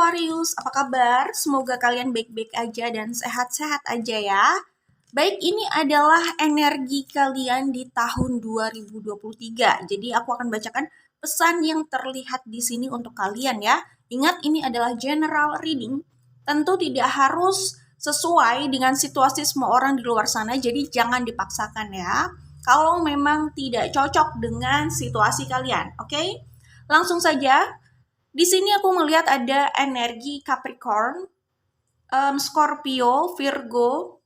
Aquarius, apa kabar? Semoga kalian baik-baik aja dan sehat-sehat aja ya. Baik, ini adalah energi kalian di tahun 2023. Jadi aku akan bacakan pesan yang terlihat di sini untuk kalian ya. Ingat, ini adalah general reading. Tentu tidak harus sesuai dengan situasi semua orang di luar sana, jadi jangan dipaksakan ya. Kalau memang tidak cocok dengan situasi kalian, oke? Langsung saja. Di sini aku melihat ada energi Capricorn, Scorpio, Virgo,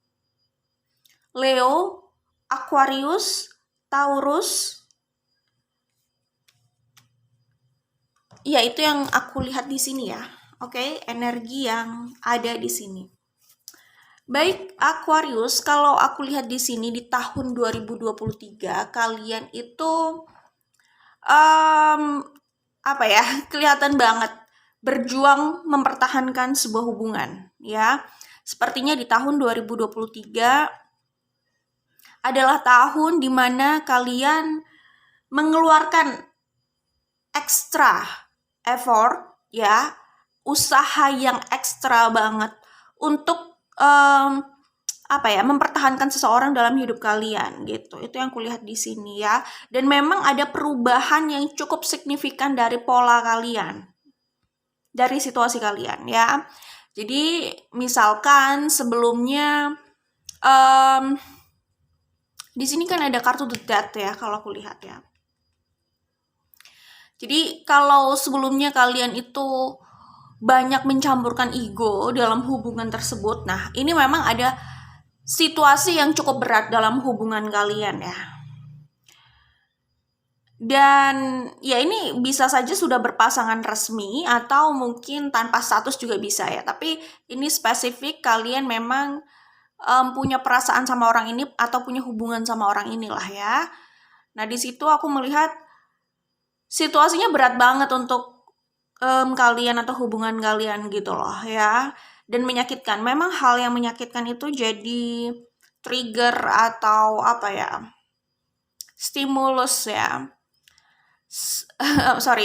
Leo, Aquarius, Taurus. Ya, itu yang aku lihat di sini ya. Oke, energi yang ada di sini. Baik, Aquarius, kalau aku lihat di sini di tahun 2023, kalian itu apa ya, kelihatan banget berjuang mempertahankan sebuah hubungan ya. Sepertinya di tahun 2023 adalah tahun di mana kalian mengeluarkan ekstra effort ya, usaha yang ekstra banget untuk mempertahankan seseorang dalam hidup kalian gitu. Itu yang kulihat di sini ya. Dan memang ada perubahan yang cukup signifikan dari pola kalian, dari situasi kalian ya. Jadi misalkan sebelumnya di sini kan ada kartu The Death ya, kalau aku lihat ya. Jadi kalau sebelumnya kalian itu banyak mencampurkan ego dalam hubungan tersebut, nah ini memang ada situasi yang cukup berat dalam hubungan kalian ya. Dan ya ini bisa saja sudah berpasangan resmi atau mungkin tanpa status juga bisa ya. Tapi ini spesifik kalian memang punya perasaan sama orang ini atau punya hubungan sama orang inilah ya. Nah di situ aku melihat situasinya berat banget untuk kalian atau hubungan kalian gitu loh ya. Dan menyakitkan. Memang hal yang menyakitkan itu jadi trigger atau stimulus ya.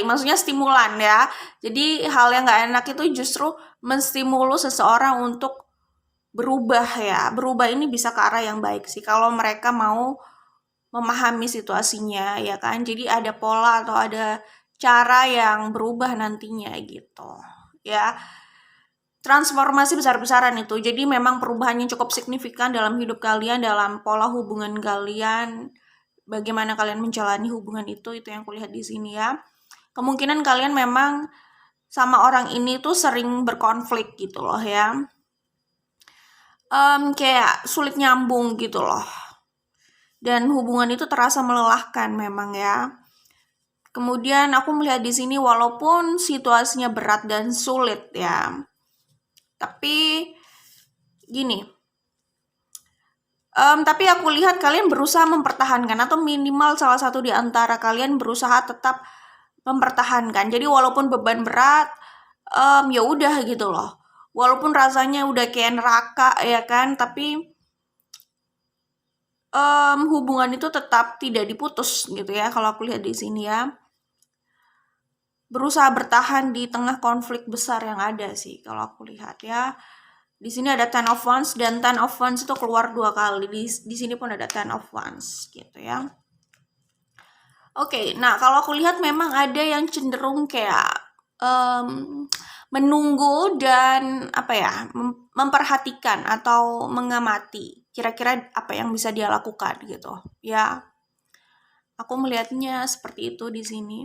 Maksudnya stimulan ya. Jadi hal yang gak enak itu justru menstimulus seseorang untuk berubah ya. Berubah ini bisa ke arah yang baik sih kalau mereka mau memahami situasinya ya kan. Jadi ada pola atau ada cara yang berubah nantinya gitu ya. Transformasi besar-besaran itu. Jadi memang perubahannya cukup signifikan dalam hidup kalian, dalam pola hubungan kalian, bagaimana kalian menjalani hubungan itu yang kulihat di sini ya. Kemungkinan kalian memang sama orang ini tuh sering berkonflik gitu loh ya. Kayak sulit nyambung gitu loh. Dan hubungan itu terasa melelahkan memang ya. Kemudian aku melihat di sini walaupun situasinya berat dan sulit ya. Tapi gini. Tapi aku lihat kalian berusaha mempertahankan atau minimal salah satu di antara kalian berusaha tetap mempertahankan. Jadi walaupun beban berat, ya udah gitu loh. Walaupun rasanya udah kayak neraka ya kan, tapi hubungan itu tetap tidak diputus gitu ya. Kalau aku lihat di sini ya, berusaha bertahan di tengah konflik besar yang ada sih kalau aku lihat ya. Di sini ada Ten of Wands dan Ten of Wands itu keluar 2 kali. Di sini pun ada Ten of Wands gitu ya. Oke, nah kalau aku lihat memang ada yang cenderung kayak menunggu dan memperhatikan atau mengamati kira-kira apa yang bisa dia lakukan gitu ya. Aku melihatnya seperti itu di sini.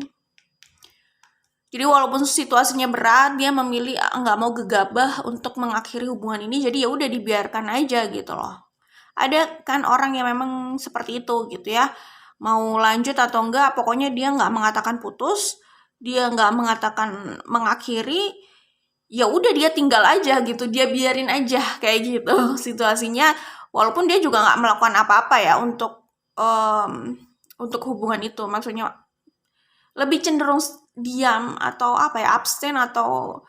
Jadi walaupun situasinya berat, dia memilih nggak mau gegabah untuk mengakhiri hubungan ini. Jadi ya udah dibiarkan aja gitu loh. Ada kan orang yang memang seperti itu gitu ya. Mau lanjut atau enggak, pokoknya dia nggak mengatakan putus, dia nggak mengatakan mengakhiri. Ya udah dia tinggal aja gitu, dia biarin aja kayak gitu situasinya. Walaupun dia juga nggak melakukan apa-apa ya untuk hubungan itu. Maksudnya lebih cenderung diam atau abstain atau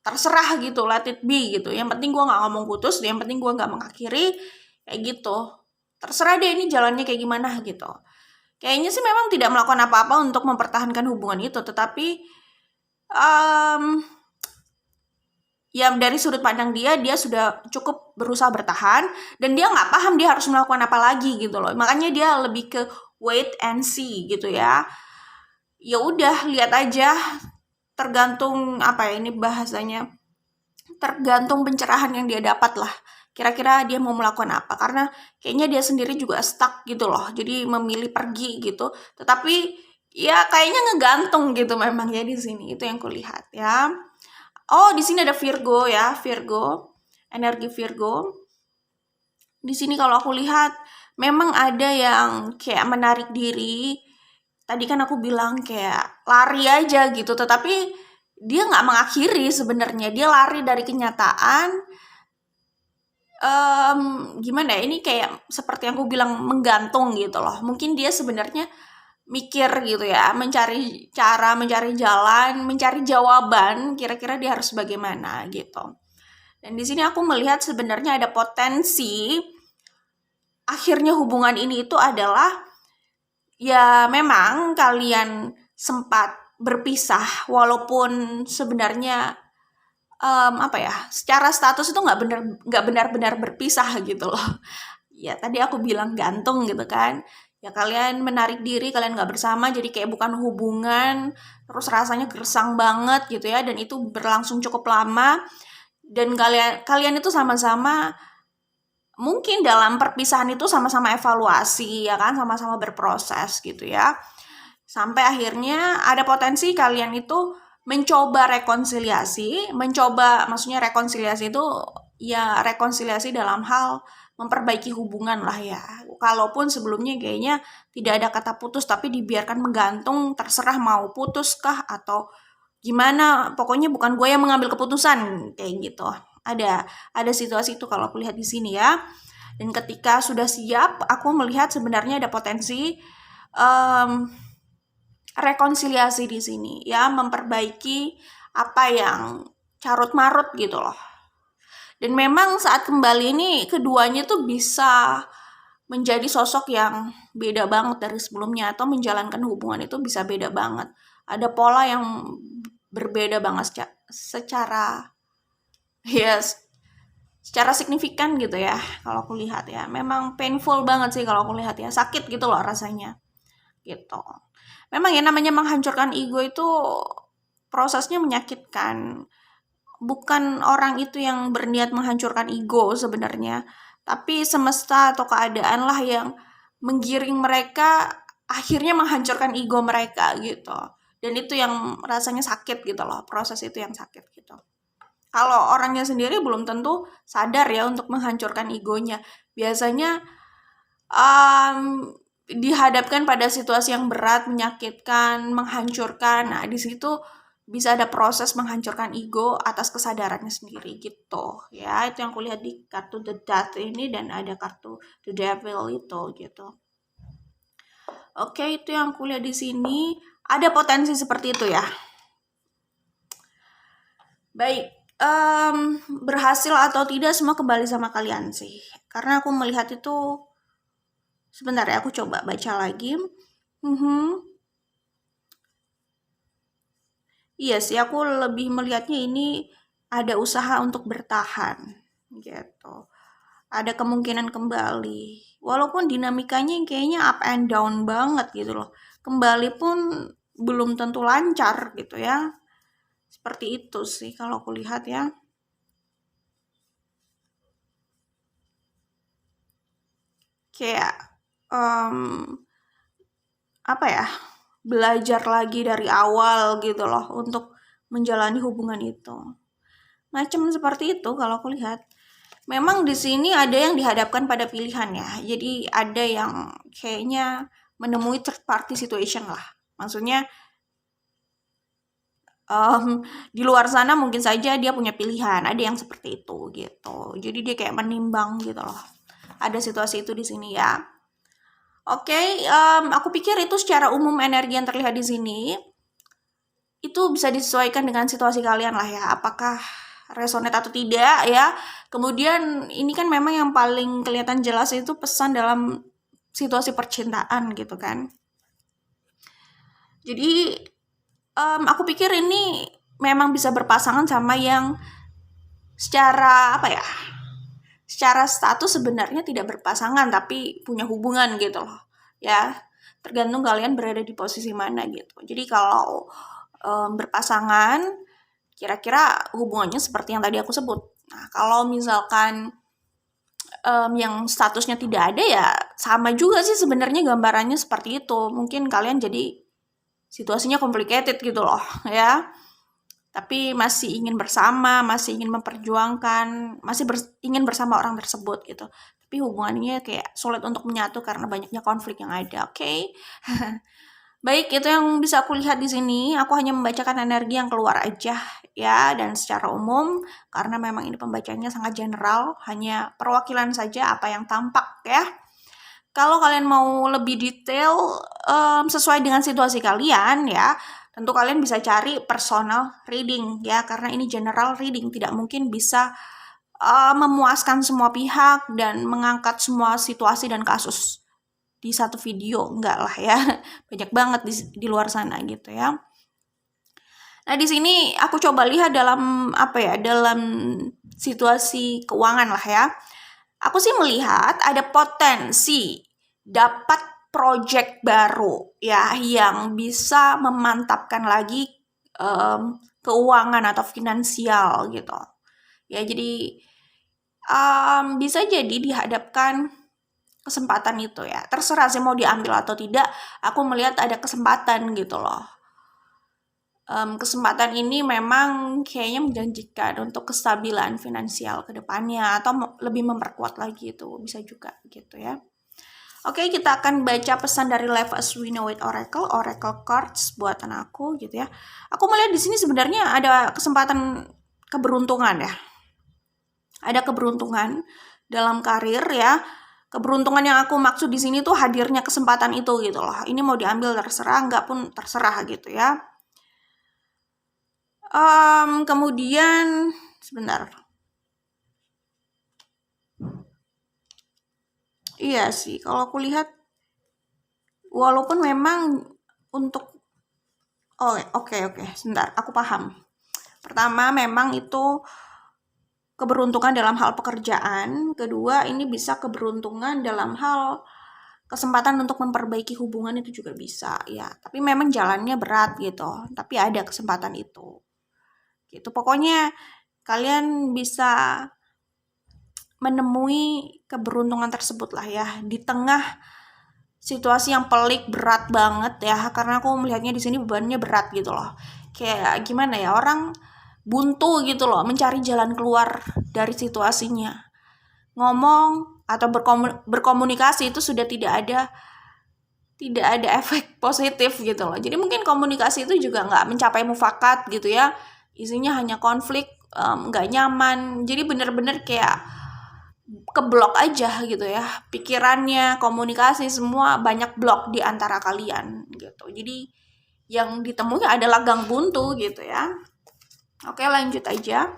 terserah gitu, let it be gitu. Yang penting gue nggak ngomong putus, yang penting gue nggak mengakhiri kayak gitu. Terserah deh ini jalannya kayak gimana gitu. Kayaknya sih memang tidak melakukan apa-apa untuk mempertahankan hubungan itu, tetapi ya dari sudut pandang dia sudah cukup berusaha bertahan dan dia nggak paham dia harus melakukan apa lagi gitu loh. Makanya dia lebih ke wait and see gitu ya. Ya udah lihat aja, tergantung apa ya ini bahasanya, tergantung pencerahan yang dia dapat lah. Kira-kira dia mau melakukan apa, karena kayaknya dia sendiri juga stuck gitu loh, jadi memilih pergi gitu. Tetapi ya kayaknya ngegantung gitu memang ya di sini, itu yang kulihat ya. Oh, di sini ada Virgo ya, Virgo, energi Virgo. Di sini kalau aku lihat memang ada yang kayak menarik diri. Tadi kan aku bilang kayak lari aja gitu, tetapi dia nggak mengakhiri sebenarnya. Dia lari dari kenyataan. Gimana ya? Ini kayak seperti yang aku bilang menggantung gitu loh. Mungkin dia sebenarnya mikir gitu ya, mencari cara, mencari jalan, mencari jawaban. Kira-kira dia harus bagaimana gitu. Dan di sini aku melihat sebenarnya ada potensi akhirnya hubungan ini itu adalah ya memang kalian sempat berpisah walaupun sebenarnya apa ya, secara status itu nggak benar-benar berpisah gitu loh. Ya tadi aku bilang gantung gitu kan. Ya kalian menarik diri, kalian nggak bersama, jadi kayak bukan hubungan, terus rasanya gersang banget gitu ya, dan itu berlangsung cukup lama. Dan kalian itu sama-sama mungkin dalam perpisahan itu sama-sama evaluasi ya kan, sama-sama berproses gitu ya. Sampai akhirnya ada potensi kalian itu mencoba rekonsiliasi, maksudnya rekonsiliasi itu ya rekonsiliasi dalam hal memperbaiki hubungan lah ya. Kalaupun sebelumnya kayaknya tidak ada kata putus tapi dibiarkan menggantung, terserah mau putus kah atau gimana, pokoknya bukan gue yang mengambil keputusan kayak gitu. Ada situasi itu kalau aku lihat di sini ya. Dan ketika sudah siap, aku melihat sebenarnya ada potensi rekonsiliasi di sini ya, memperbaiki apa yang carut marut gitu loh. Dan memang saat kembali ini keduanya tuh bisa menjadi sosok yang beda banget dari sebelumnya, atau menjalankan hubungan itu bisa beda banget. Ada pola yang berbeda banget secara yes, secara signifikan gitu ya kalau aku lihat ya. Memang painful banget sih kalau aku lihat ya, sakit gitu loh rasanya gitu. Memang ya namanya menghancurkan ego itu prosesnya menyakitkan. Bukan orang itu yang berniat menghancurkan ego sebenarnya, tapi semesta atau keadaan lah yang menggiring mereka akhirnya menghancurkan ego mereka gitu. Dan itu yang rasanya sakit gitu loh, proses itu yang sakit gitu. Kalau orangnya sendiri belum tentu sadar ya untuk menghancurkan egonya. Biasanya dihadapkan pada situasi yang berat, menyakitkan, menghancurkan. Nah, di situ bisa ada proses menghancurkan ego atas kesadarannya sendiri gitu. Ya, itu yang kulihat di kartu The Death ini, dan ada kartu The Devil itu gitu. Oke, itu yang kulihat di sini. Ada potensi seperti itu ya. Baik, berhasil atau tidak semua kembali sama kalian sih. Karena aku melihat itu, sebentar ya, aku coba baca lagi. Iya sih, aku lebih melihatnya ini ada usaha untuk bertahan gitu. Ada kemungkinan kembali. Walaupun dinamikanya kayaknya up and down banget gitu loh. Kembali pun belum tentu lancar gitu ya. Seperti itu sih kalau aku lihat ya. Kayak apa ya? Belajar lagi dari awal gitu loh untuk menjalani hubungan itu. Macam seperti itu kalau aku lihat. Memang di sini ada yang dihadapkan pada pilihan ya. Jadi ada yang kayaknya menemui third party situation lah. Maksudnya di luar sana mungkin saja dia punya pilihan. Ada yang seperti itu gitu. Jadi dia kayak menimbang gitu loh. Ada situasi itu di sini ya. Oke, aku pikir itu secara umum energi yang terlihat di sini itu bisa disesuaikan dengan situasi kalian lah ya. Apakah resonate atau tidak ya. Kemudian ini kan memang yang paling kelihatan jelas itu pesan dalam situasi percintaan gitu kan. Jadi aku pikir ini memang bisa berpasangan sama yang secara apa ya? Secara status sebenarnya tidak berpasangan tapi punya hubungan gitu loh. Ya, tergantung kalian berada di posisi mana gitu. Jadi kalau berpasangan, kira-kira hubungannya seperti yang tadi aku sebut. Nah, kalau misalkan yang statusnya tidak ada, ya sama juga sih sebenarnya gambarannya seperti itu. Mungkin kalian jadi situasinya complicated gitu loh ya. Tapi masih ingin bersama, masih ingin memperjuangkan, masih ingin bersama orang tersebut gitu. Tapi hubungannya kayak sulit untuk menyatu karena banyaknya konflik yang ada. Oke. Baik, itu yang bisa aku lihat di sini. Aku hanya membacakan energi yang keluar aja ya, dan secara umum karena memang ini pembacanya sangat general, hanya perwakilan saja apa yang tampak ya. Kalau kalian mau lebih detail sesuai dengan situasi kalian ya, tentu kalian bisa cari personal reading ya, karena ini general reading, tidak mungkin bisa memuaskan semua pihak dan mengangkat semua situasi dan kasus di satu video, enggak lah ya. Banyak banget di luar sana gitu ya. Nah, di sini aku coba lihat dalam dalam situasi keuangan lah ya. Aku sih melihat ada potensi dapat project baru ya yang bisa memantapkan lagi keuangan atau finansial gitu. Ya, jadi bisa jadi dihadapkan kesempatan itu ya. Terserah sih mau diambil atau tidak, aku melihat ada kesempatan gitu loh. Kesempatan ini memang kayaknya menjanjikan untuk kestabilan finansial ke depannya atau lebih memperkuat lagi, itu bisa juga gitu ya. Oke, kita akan baca pesan dari Life as We Know It Oracle cards buatan aku gitu ya. Aku melihat di sini sebenarnya ada kesempatan keberuntungan ya. Ada keberuntungan dalam karir ya. Keberuntungan yang aku maksud di sini tuh hadirnya kesempatan itu gitu loh. Ini mau diambil terserah, enggak pun terserah gitu ya. Kemudian sebentar. Iya sih, kalau aku lihat walaupun memang untuk oke, sebentar, aku paham. Pertama, memang itu keberuntungan dalam hal pekerjaan. Kedua, ini bisa keberuntungan dalam hal kesempatan untuk memperbaiki hubungan, itu juga bisa ya. Tapi memang jalannya berat gitu. Tapi ada kesempatan itu. Gitu. Pokoknya kalian bisa menemui keberuntungan tersebut lah ya di tengah situasi yang pelik, berat banget ya, karena aku melihatnya di sini bebannya berat gitu loh. Kayak gimana ya, orang buntu gitu loh mencari jalan keluar dari situasinya. Ngomong atau berkomunikasi itu sudah tidak ada efek positif gitu loh. Jadi mungkin komunikasi itu juga nggak mencapai mufakat gitu ya. Isinya hanya konflik, nggak nyaman. Jadi bener-bener kayak keblok aja gitu ya, pikirannya, komunikasi, semua banyak blok di antara kalian gitu. Jadi yang ditemui adalah gang buntu gitu ya. Oke, lanjut aja.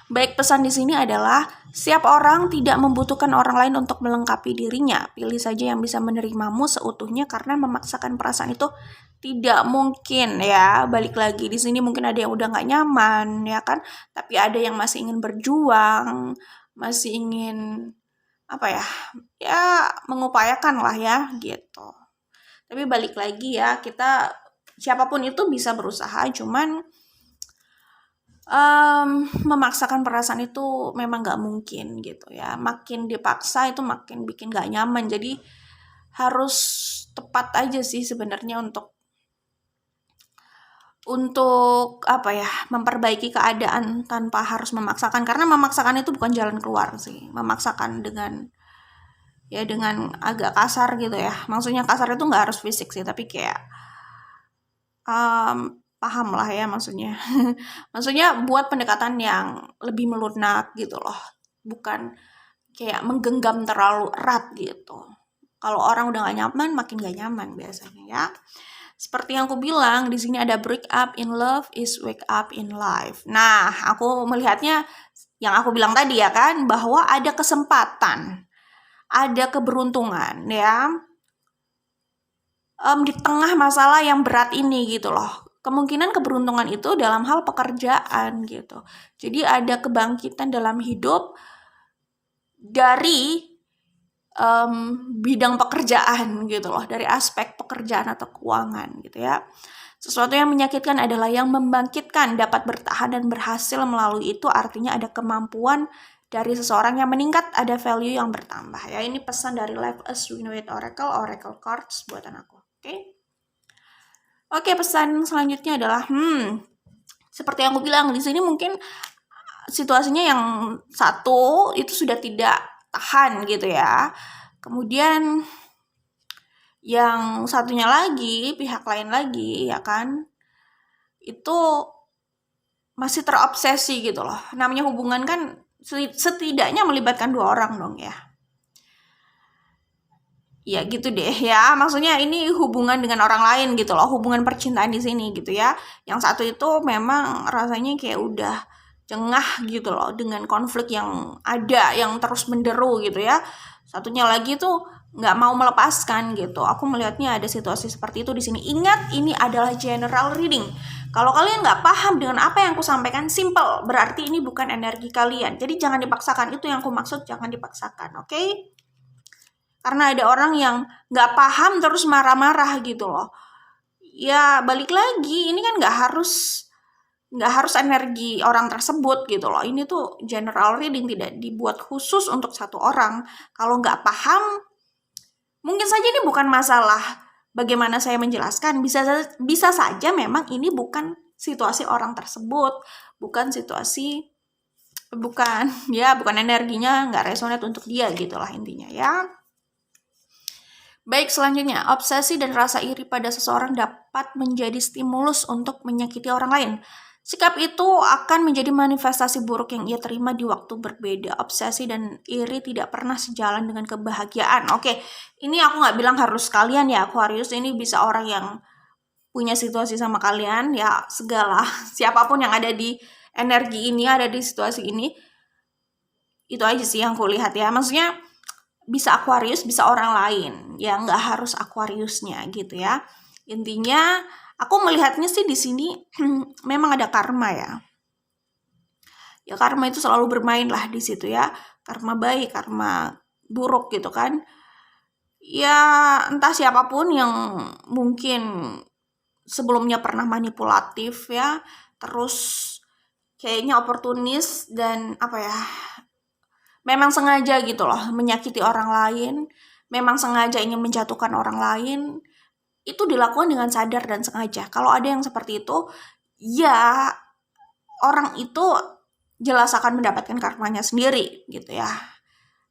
Baik, pesan di sini adalah setiap orang tidak membutuhkan orang lain untuk melengkapi dirinya. Pilih saja yang bisa menerimamu seutuhnya, karena memaksakan perasaan itu tidak mungkin ya. Balik lagi, di sini mungkin ada yang udah nggak nyaman ya kan, tapi ada yang masih ingin berjuang, masih ingin mengupayakan lah ya gitu. Tapi balik lagi ya, kita siapapun itu bisa berusaha, cuman memaksakan perasaan itu memang nggak mungkin gitu ya. Makin dipaksa itu makin bikin nggak nyaman. Jadi harus tepat aja sih sebenarnya untuk memperbaiki keadaan tanpa harus memaksakan, karena memaksakan itu bukan jalan keluar sih. Memaksakan dengan agak kasar gitu ya. Maksudnya kasar itu nggak harus fisik sih, tapi kayak paham lah ya maksudnya. Maksudnya buat pendekatan yang lebih melunak gitu loh. Bukan kayak menggenggam terlalu erat gitu. Kalau orang udah gak nyaman, makin gak nyaman biasanya ya. Seperti yang aku bilang, di sini ada break up in love is wake up in life. Nah, aku melihatnya yang aku bilang tadi ya kan, bahwa ada kesempatan, ada keberuntungan ya, di tengah masalah yang berat ini gitu loh. kemungkinan keberuntungan itu dalam hal pekerjaan gitu. Jadi ada kebangkitan dalam hidup dari bidang pekerjaan gitu loh, dari aspek pekerjaan atau keuangan gitu ya. Sesuatu yang menyakitkan adalah yang membangkitkan, dapat bertahan dan berhasil melalui itu, artinya ada kemampuan dari seseorang yang meningkat, ada value yang bertambah ya. Ini pesan dari Life as We Know It Oracle Cards buatan aku. Oke, pesan selanjutnya adalah seperti yang aku bilang di sini, mungkin situasinya yang satu itu sudah tidak tahan gitu ya. Kemudian yang satunya lagi, pihak lain lagi ya kan, itu masih terobsesi gitu loh. Namanya hubungan kan setidaknya melibatkan 2 orang dong ya. Ya gitu deh ya, maksudnya ini hubungan dengan orang lain gitu loh, hubungan percintaan di sini gitu ya. Yang satu itu memang rasanya kayak udah jengah gitu loh dengan konflik yang ada, yang terus menderu gitu ya. Satunya lagi tuh nggak mau melepaskan gitu. Aku melihatnya ada situasi seperti itu di sini. Ingat, ini adalah general reading. Kalau kalian nggak paham dengan apa yang aku sampaikan, simple, berarti ini bukan energi kalian. Jadi jangan dipaksakan, itu yang aku maksud, jangan dipaksakan, oke? Karena ada orang yang nggak paham terus marah-marah gitu loh. Ya balik lagi, ini kan nggak harus energi orang tersebut gitu loh. Ini tuh general reading, tidak dibuat khusus untuk satu orang. Kalau nggak paham, mungkin saja ini bukan masalah bagaimana saya menjelaskan. Bisa saja memang ini bukan situasi orang tersebut, bukan energinya nggak resonate untuk dia gitulah intinya ya. Baik, selanjutnya, obsesi dan rasa iri pada seseorang dapat menjadi stimulus untuk menyakiti orang lain. Sikap itu akan menjadi manifestasi buruk yang ia terima di waktu berbeda. Obsesi dan iri tidak pernah sejalan dengan kebahagiaan. Oke, ini aku nggak bilang harus kalian ya, Aquarius. Ini bisa orang yang punya situasi sama kalian, ya segala. Siapapun yang ada di energi ini, ada di situasi ini. Itu aja sih yang aku lihat ya. Maksudnya, bisa Aquarius, bisa orang lain, ya nggak harus Aquariusnya gitu ya. Intinya aku melihatnya sih di sini memang ada karma ya. Ya karma itu selalu bermain lah di situ ya. Karma baik, karma buruk gitu kan. Ya entah siapapun yang mungkin sebelumnya pernah manipulatif ya, terus kayaknya oportunis dan memang sengaja gitu loh menyakiti orang lain, memang sengaja ingin menjatuhkan orang lain, itu dilakukan dengan sadar dan sengaja. Kalau ada yang seperti itu, ya orang itu jelas akan mendapatkan karmanya sendiri gitu ya.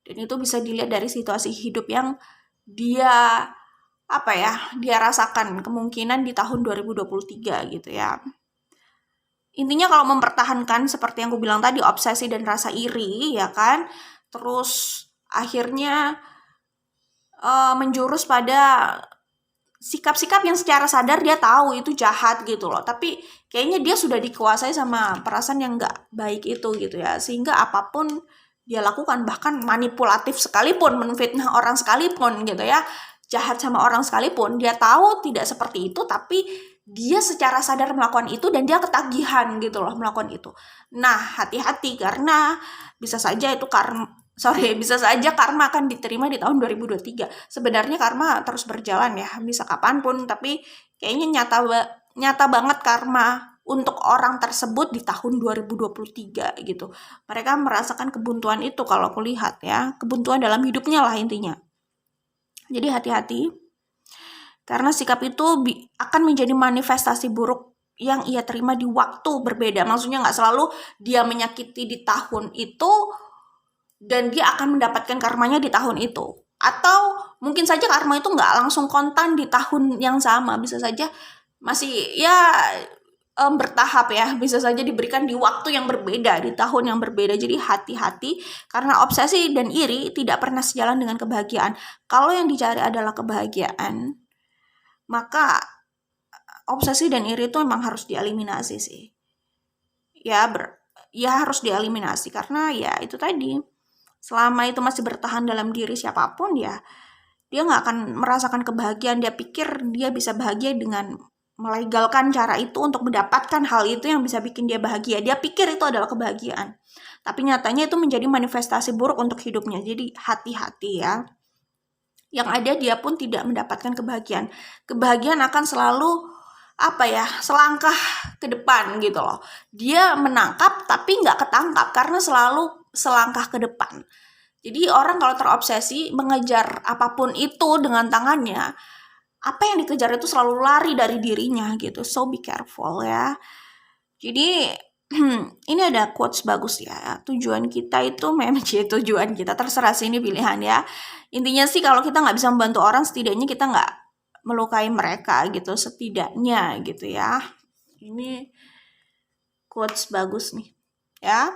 Dan itu bisa dilihat dari situasi hidup yang dia rasakan kemungkinan di tahun 2023 gitu ya. Intinya kalau mempertahankan seperti yang aku bilang tadi, obsesi dan rasa iri ya kan, terus akhirnya menjurus pada sikap-sikap yang secara sadar dia tahu itu jahat gitu loh, tapi kayaknya dia sudah dikuasai sama perasaan yang nggak baik itu gitu ya, sehingga apapun dia lakukan, bahkan manipulatif sekalipun, menfitnah orang sekalipun gitu ya, jahat sama orang sekalipun, dia tahu tidak seperti itu, tapi dia secara sadar melakukan itu dan dia ketagihan gitu loh melakukan itu. Nah, hati-hati karena bisa saja karma akan diterima di tahun 2023. Sebenarnya karma terus berjalan ya, bisa kapanpun, tapi kayaknya nyata banget karma untuk orang tersebut di tahun 2023 gitu. Mereka merasakan kebuntuan itu kalau aku lihat ya, kebuntuan dalam hidupnya lah intinya. Jadi hati-hati. Karena sikap itu akan menjadi manifestasi buruk yang ia terima di waktu berbeda. Maksudnya nggak selalu dia menyakiti di tahun itu dan dia akan mendapatkan karmanya di tahun itu. Atau mungkin saja karma itu nggak langsung kontan di tahun yang sama. Bisa saja masih bertahap ya. Bisa saja diberikan di waktu yang berbeda, di tahun yang berbeda. Jadi hati-hati karena obsesi dan iri tidak pernah sejalan dengan kebahagiaan. Kalau yang dicari adalah kebahagiaan, maka obsesi dan iri itu memang harus dieliminasi sih. Ya harus dieliminasi karena ya itu tadi. Selama itu masih bertahan dalam diri siapapun ya, dia nggak akan merasakan kebahagiaan. Dia pikir dia bisa bahagia dengan melegalkan cara itu untuk mendapatkan hal itu yang bisa bikin dia bahagia. Dia pikir itu adalah kebahagiaan. Tapi nyatanya itu menjadi manifestasi buruk untuk hidupnya. Jadi hati-hati ya. Yang ada dia pun tidak mendapatkan kebahagiaan. Kebahagiaan akan selalu selangkah ke depan gitu loh. Dia menangkap tapi nggak ketangkap karena selalu selangkah ke depan. Jadi orang kalau terobsesi mengejar apapun itu dengan tangannya, apa yang dikejar itu selalu lari dari dirinya gitu. So be careful ya. Jadi ini ada quotes bagus ya. Tujuan kita itu memang tujuan kita, terserah sih ini pilihan ya. Intinya sih kalau kita nggak bisa membantu orang, setidaknya kita nggak melukai mereka gitu, setidaknya gitu ya. Ini quotes bagus nih ya.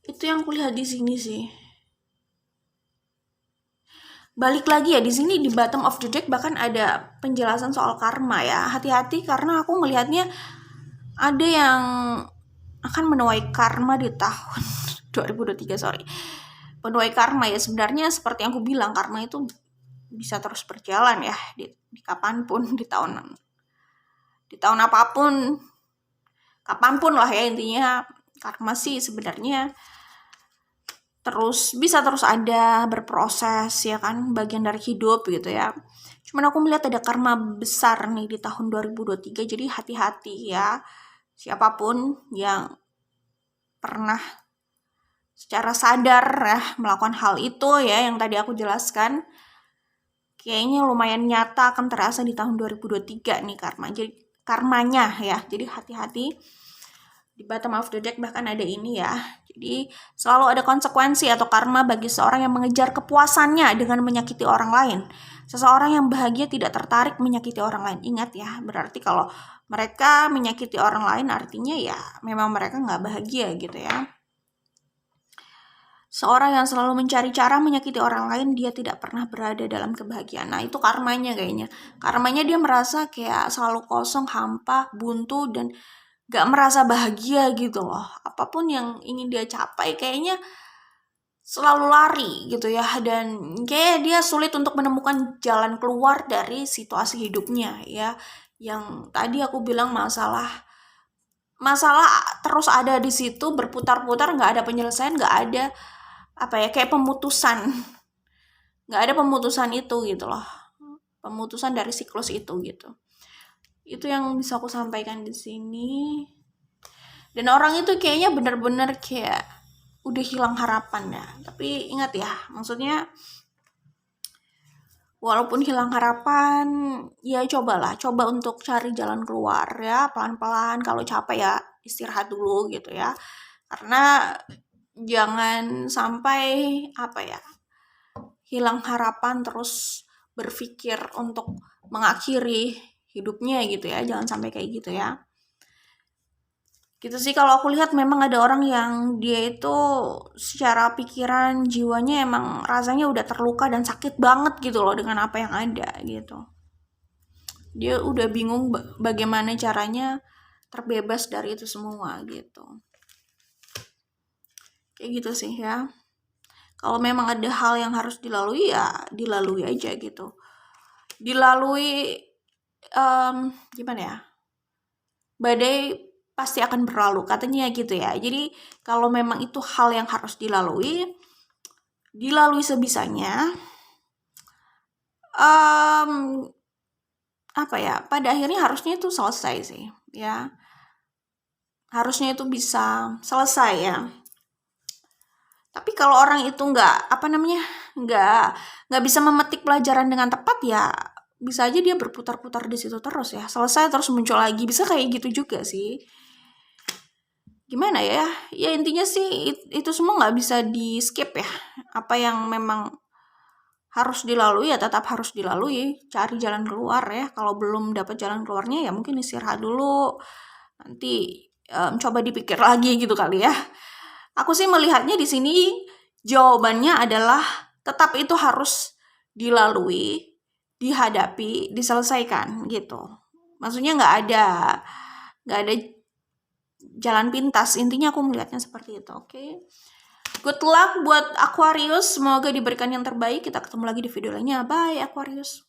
Itu yang kulihat di sini sih. Balik lagi ya, di sini di bottom of the deck bahkan ada penjelasan soal karma ya. Hati-hati karena aku melihatnya ada yang akan menuai karma di tahun 2023 sorry. Menuai karma ya, sebenarnya seperti yang aku bilang, karma itu bisa terus berjalan ya di kapanpun, di tahun apapun, kapanpun lah ya. Intinya karma sih sebenarnya bisa terus ada, berproses ya kan, bagian dari hidup gitu ya. Cuman aku melihat ada karma besar nih di tahun 2023, jadi hati-hati ya. Siapapun yang pernah secara sadar ya melakukan hal itu ya, yang tadi aku jelaskan, kayaknya lumayan nyata akan terasa di tahun 2023 nih karmanya ya. Jadi hati-hati. Di bottom of the deck bahkan ada ini ya. Jadi selalu ada konsekuensi atau karma bagi seorang yang mengejar kepuasannya dengan menyakiti orang lain. Seseorang yang bahagia tidak tertarik menyakiti orang lain. Ingat ya, berarti kalau mereka menyakiti orang lain artinya ya memang mereka nggak bahagia gitu ya. Seorang yang selalu mencari cara menyakiti orang lain, dia tidak pernah berada dalam kebahagiaan. Nah itu karmanya kayaknya. Karmanya dia merasa kayak selalu kosong, hampa, buntu, dan gak merasa bahagia gitu loh. Apapun yang ingin dia capai kayaknya selalu lari gitu ya. Dan kayak dia sulit untuk menemukan jalan keluar dari situasi hidupnya ya. Yang tadi aku bilang masalah terus ada di situ, berputar-putar, gak ada penyelesaian, gak ada kayak pemutusan. Gak ada pemutusan itu gitu loh. Pemutusan dari siklus itu gitu. Itu yang bisa aku sampaikan di sini. Dan orang itu kayaknya benar-benar kayak udah hilang harapan ya. Tapi ingat ya, maksudnya walaupun hilang harapan, ya coba untuk cari jalan keluar ya, pelan-pelan. Kalau capek ya istirahat dulu gitu ya. Karena jangan sampai hilang harapan terus berpikir untuk mengakhiri hidupnya gitu ya. Jangan sampai kayak gitu ya. Gitu sih kalau aku lihat. Memang ada orang yang dia itu secara pikiran, jiwanya emang rasanya udah terluka dan sakit banget gitu loh dengan apa yang ada gitu. Dia udah bingung bagaimana caranya terbebas dari itu semua gitu. Kayak gitu sih ya. Kalau memang ada hal yang harus dilalui ya dilalui aja gitu. Dilalui gimana ya, badai pasti akan berlalu katanya gitu ya. Jadi kalau memang itu hal yang harus dilalui sebisanya. Pada akhirnya harusnya itu selesai sih ya. Harusnya itu bisa selesai ya. Tapi kalau orang itu nggak bisa memetik pelajaran dengan tepat ya, bisa aja dia berputar-putar di situ terus ya. Selesai terus muncul lagi, bisa kayak gitu juga sih. Gimana ya? Ya intinya sih itu semua nggak bisa di skip ya. Apa yang memang harus dilalui ya tetap harus dilalui. Cari jalan keluar ya. Kalau belum dapat jalan keluarnya ya mungkin istirahat dulu. Nanti coba dipikir lagi gitu kali ya. Aku sih melihatnya di sini jawabannya adalah tetap itu harus dilalui, dihadapi, diselesaikan gitu. Maksudnya nggak ada jalan pintas. Intinya aku melihatnya seperti itu. Oke. Good luck buat Aquarius. Semoga diberikan yang terbaik. Kita ketemu lagi di video lainnya. Bye Aquarius.